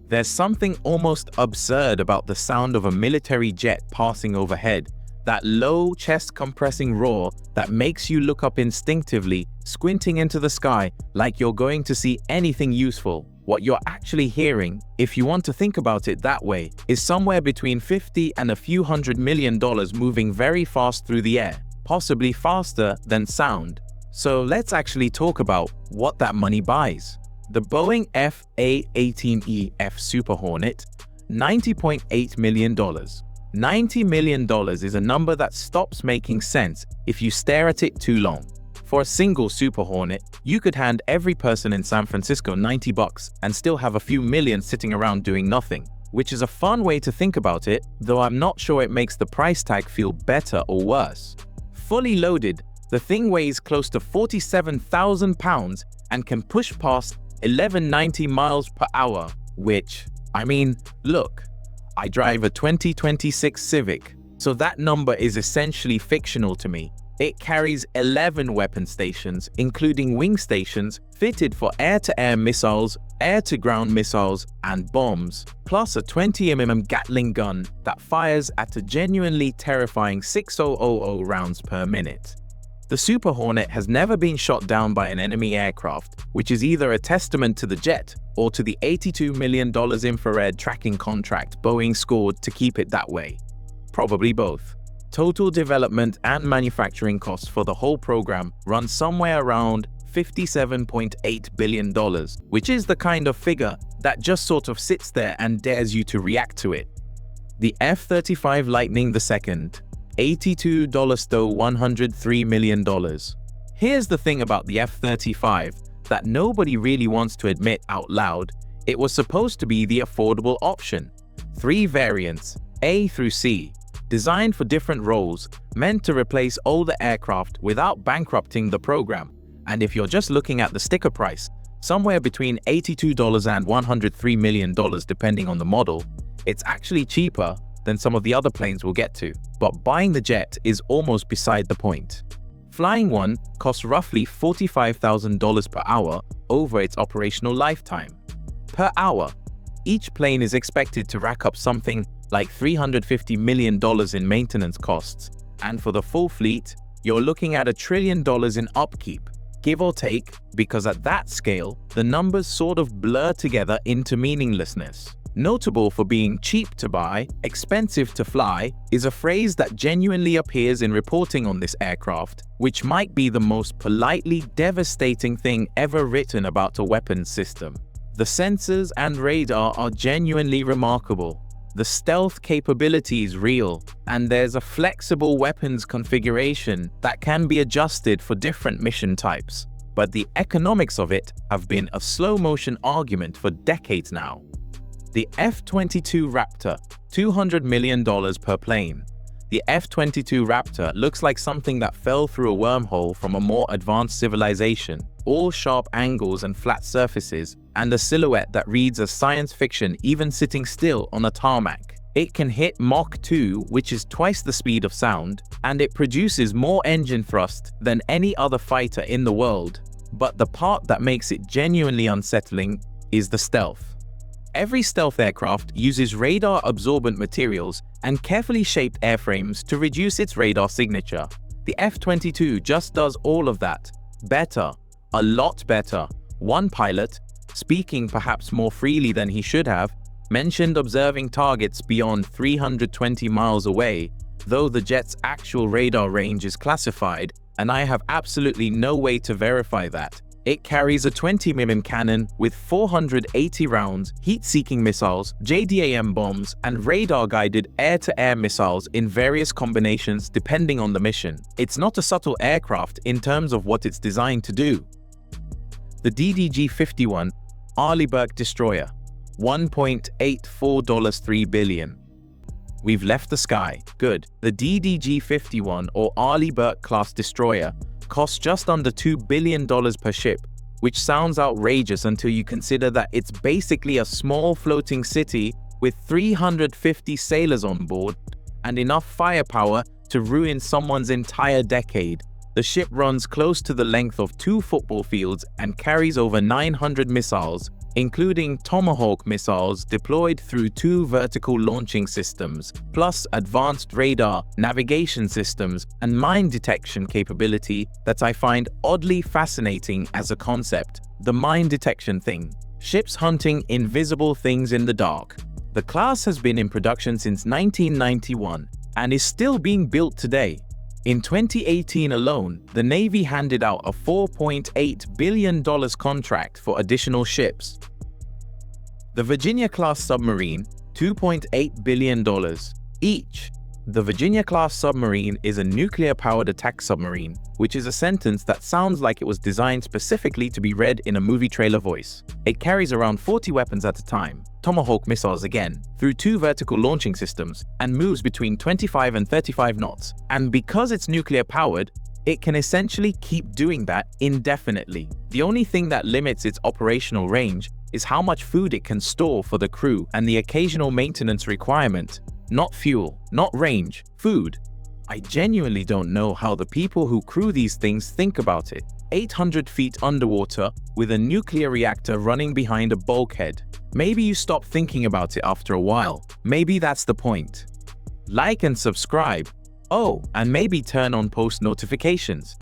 There's something almost absurd about the sound of a military jet passing overhead, that low chest-compressing roar that makes you look up instinctively, squinting into the sky like you're going to see anything useful. What you're actually hearing, if you want to think about it that way, is somewhere between $50 and a few $100 million moving very fast through the air, possibly faster than sound. So let's actually talk about what that money buys. The Boeing F/A-18E/F Super Hornet, $90.8 million. $90 million is a number that stops making sense if you stare at it too long. For a single Super Hornet, you could hand every person in San Francisco $90 and still have a few million sitting around doing nothing, which is a fun way to think about it, though I'm not sure it makes the price tag feel better or worse. Fully loaded, the thing weighs close to 47,000 pounds and can push past 1190 miles per hour, which, I mean, look, I drive a 2026 Civic, so that number is essentially fictional to me. It carries 11 weapon stations, including wing stations fitted for air-to-air missiles, air-to-ground missiles, and bombs, plus a 20mm Gatling gun that fires at a genuinely terrifying 6,000 rounds per minute. The Super Hornet has never been shot down by an enemy aircraft, which is either a testament to the jet or to the $82 million infrared tracking contract Boeing scored to keep it that way. Probably both. Total development and manufacturing costs for the whole program run somewhere around $57.8 billion, which is the kind of figure that just sort of sits there and dares you to react to it. The F-35 Lightning II, $82 to $103 million. Here's the thing about the F-35 that nobody really wants to admit out loud. It was supposed to be the affordable option. 3 variants, A through C, designed for different roles, meant to replace older aircraft without bankrupting the program. And if you're just looking at the sticker price, somewhere between $82 and $103 million depending on the model, it's actually cheaper than some of the other planes we'll get to. But buying the jet is almost beside the point. Flying one costs roughly $45,000 per hour over its operational lifetime. Per hour, each plane is expected to rack up something like $350 million in maintenance costs, and for the full fleet, you're looking at $1 trillion in upkeep, give or take, because at that scale, the numbers sort of blur together into meaninglessness. Notable for being cheap to buy, expensive to fly, is a phrase that genuinely appears in reporting on this aircraft, which might be the most politely devastating thing ever written about a weapons system. The sensors and radar are genuinely remarkable. The stealth capability is real, and there's a flexible weapons configuration that can be adjusted for different mission types. But the economics of it have been a slow-motion argument for decades now. The F-22 Raptor, $200 million per plane. The F-22 Raptor looks like something that fell through a wormhole from a more advanced civilization. All sharp angles and flat surfaces, and a silhouette that reads as science fiction even sitting still on a tarmac. It can hit Mach 2, which is twice the speed of sound, and it produces more engine thrust than any other fighter in the world. But the part that makes it genuinely unsettling is the stealth. Every stealth aircraft uses radar-absorbent materials and carefully shaped airframes to reduce its radar signature. The F-22 just does all of that. Better. A lot better. One pilot, speaking perhaps more freely than he should have, mentioned observing targets beyond 320 miles away, though the jet's actual radar range is classified, and I have absolutely no way to verify that. It carries a 20mm cannon with 480 rounds, heat-seeking missiles, JDAM bombs, and radar-guided air-to-air missiles in various combinations depending on the mission. It's not a subtle aircraft in terms of what it's designed to do. The DDG-51 Arleigh Burke destroyer, $1.84 billion. We've left the sky. Good. The DDG-51 or Arleigh Burke class destroyer costs just under $2 billion per ship, which sounds outrageous until you consider that it's basically a small floating city with 350 sailors on board and enough firepower to ruin someone's entire decade. The ship runs close to the length of 2 football fields and carries over 900 missiles, including Tomahawk missiles deployed through 2 vertical launching systems, plus advanced radar, navigation systems, and mine detection capability that I find oddly fascinating as a concept. The mine detection thing. Ships hunting invisible things in the dark. The class has been in production since 1991 and is still being built today. In 2018 alone, the Navy handed out a $4.8 billion contract for additional ships. The Virginia-class submarine, $2.8 billion each. The Virginia-class submarine is a nuclear-powered attack submarine, which is a sentence that sounds like it was designed specifically to be read in a movie trailer voice. It carries around 40 weapons at a time, Tomahawk missiles again, through 2 vertical launching systems, and moves between 25 and 35 knots. And because it's nuclear-powered, it can essentially keep doing that indefinitely. The only thing that limits its operational range is how much food it can store for the crew and the occasional maintenance requirement. Not fuel, not range, food. I genuinely don't know how the people who crew these things think about it. 800 feet underwater with a nuclear reactor running behind a bulkhead. Maybe you stop thinking about it after a while. Maybe that's the point. Like and subscribe. Oh, and maybe turn on post notifications.